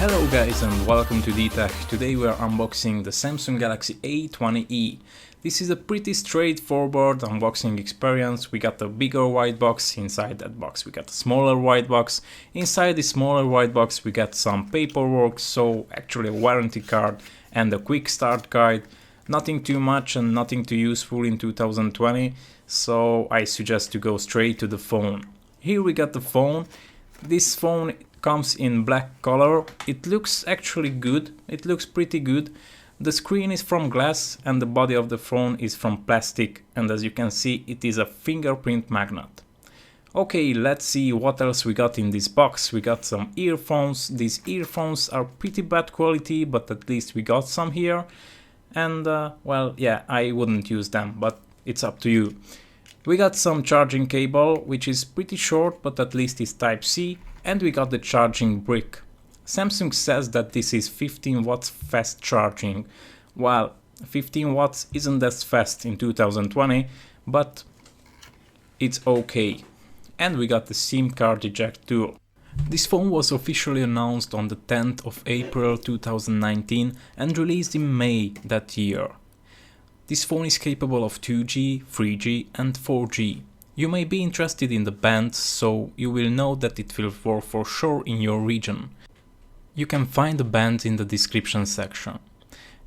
Hello guys and welcome to D-Tech. Today we are unboxing the Samsung Galaxy A20e. This is a pretty straightforward unboxing experience. We got a bigger white box, inside that box we got a smaller white box. Inside the smaller white box we got some paperwork, so actually a warranty card and a quick start guide. Nothing too much and nothing too useful in 2020, so I suggest to go straight to the phone. Here we got the phone. This phone comes in black color. It looks actually good, it looks pretty good. The screen is from glass and the body of the phone is from plastic, and as you can see it is a fingerprint magnet. Okay, let's see what else we got in this box. We got some earphones. These earphones are pretty bad quality, but at least we got some here. And well, yeah, I wouldn't use them, but it's up to you. We got some charging cable, which is pretty short, but at least it's Type-C. And we got the charging brick. Samsung says that this is 15 watts fast charging. Well, 15 watts isn't as fast in 2020, but it's okay. And we got the SIM card eject tool. This phone was officially announced on the 10th of April 2019 and released in May that year. This phone is capable of 2G, 3G and 4G. You may be interested in the bands, so you will know that it will work for sure in your region. You can find the bands in the description section.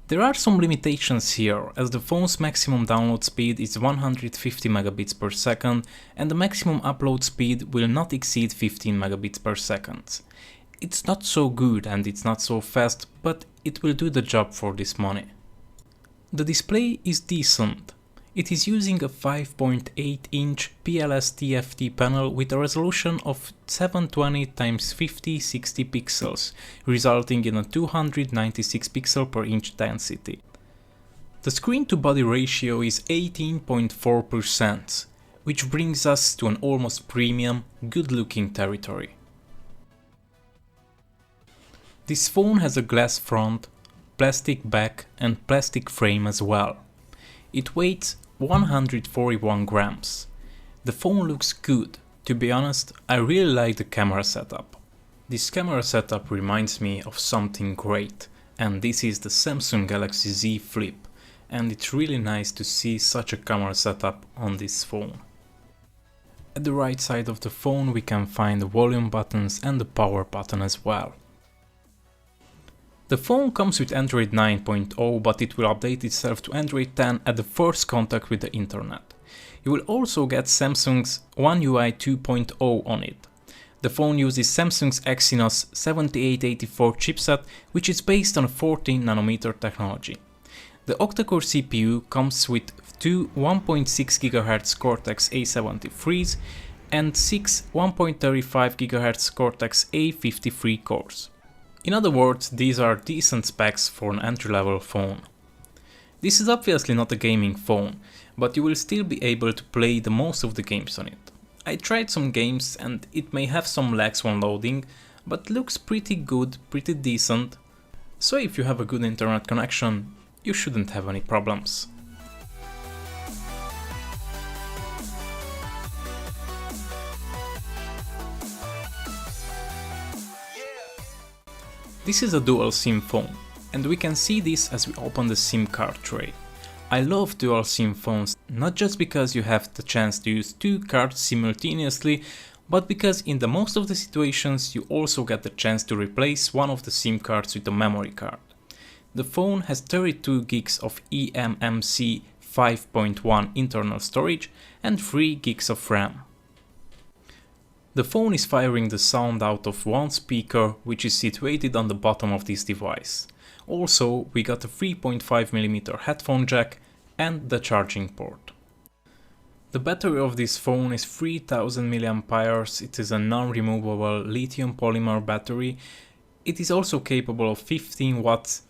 There are some limitations here, as the phone's maximum download speed is 150 megabits per second and the maximum upload speed will not exceed 15 megabits per second. It's not so good and it's not so fast, but it will do the job for this money. The display is decent. It is using a 5.8-inch PLS TFT panel with a resolution of 720x5060 pixels, resulting in a 296 pixel per inch density. The screen-to-body ratio is 18.4%, which brings us to an almost premium, good-looking territory. This phone has a glass front, plastic back and plastic frame as well. It weighs 141 grams. The phone looks good. To be honest, I really like the camera setup. This camera setup reminds me of something great, and this is the Samsung Galaxy Z Flip, and it's really nice to see such a camera setup on this phone. At the right side of the phone we can find the volume buttons and the power button as well. The phone comes with Android 9.0, but it will update itself to Android 10 at the first contact with the internet. You will also get Samsung's One UI 2.0 on it. The phone uses Samsung's Exynos 7884 chipset, which is based on a 14nm technology. The octa-core CPU comes with two 1.6 GHz Cortex A73s and six 1.35 GHz Cortex A53 cores. In other words, these are decent specs for an entry-level phone. This is obviously not a gaming phone, but you will still be able to play the most of the games on it. I tried some games and it may have some lags when loading, but looks pretty good, pretty decent. So if you have a good internet connection, you shouldn't have any problems. This is a dual SIM phone, and we can see this as we open the SIM card tray. I love dual SIM phones, not just because you have the chance to use two cards simultaneously, but because in the most of the situations you also get the chance to replace one of the SIM cards with a memory card. The phone has 32 gigs of eMMC 5.1 internal storage and 3 gigs of RAM. The phone is firing the sound out of one speaker, which is situated on the bottom of this device. Also, we got a 3.5mm headphone jack and the charging port. The battery of this phone is 3000 mAh. It is a non-removable lithium polymer battery. It is also capable of 15 watts,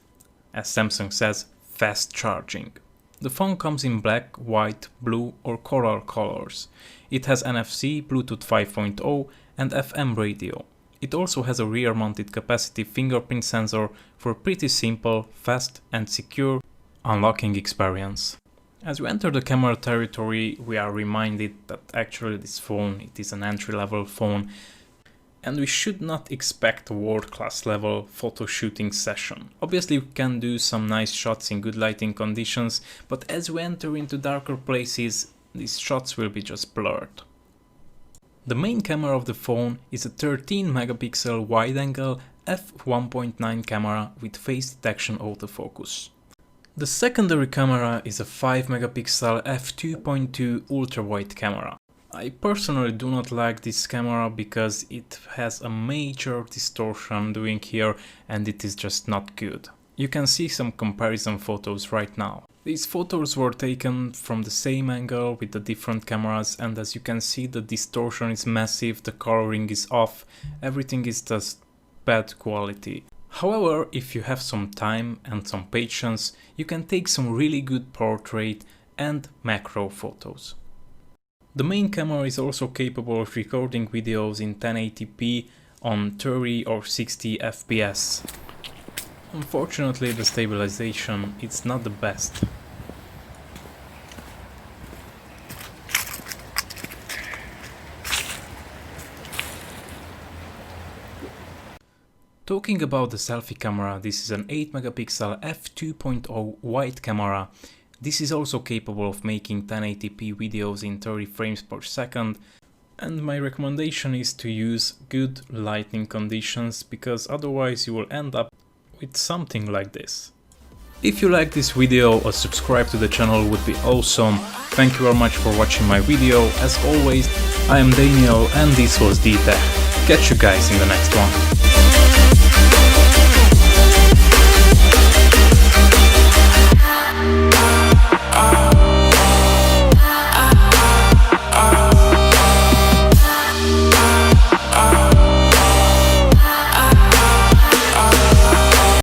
as Samsung says, fast charging. The phone comes in black, white, blue or coral colors. It has NFC, Bluetooth 5.0 and FM radio. It also has a rear-mounted capacitive fingerprint sensor for a pretty simple, fast and secure unlocking experience. As we enter the camera territory, we are reminded that actually this phone, it is an entry-level phone. and we should not expect a world-class level photo shooting session. Obviously we can do some nice shots in good lighting conditions, but as we enter into darker places, these shots will be just blurred. The main camera of the phone is a 13 megapixel wide-angle f1.9 camera with face detection autofocus. The secondary camera is a 5 megapixel f2.2 ultra-wide camera. I personally do not like this camera because it has a major distortion doing here and it is just not good. You can see some comparison photos right now. These photos were taken from the same angle with the different cameras, and as you can see the distortion is massive, the coloring is off, everything is just bad quality. However, if you have some time and some patience, you can take some really good portrait and macro photos. The main camera is also capable of recording videos in 1080p on 30 or 60 fps. Unfortunately, the stabilization is not the best. Talking about the selfie camera, this is an 8 megapixel f2.0 wide camera. This is also capable of making 1080p videos in 30 frames per second. And my recommendation is to use good lighting conditions, because otherwise you will end up with something like this. If you like this video, a subscribe to the channel would be awesome. Thank you very much for watching my video. As always, I am Daniel and this was D-Tech. Catch you guys in the next one.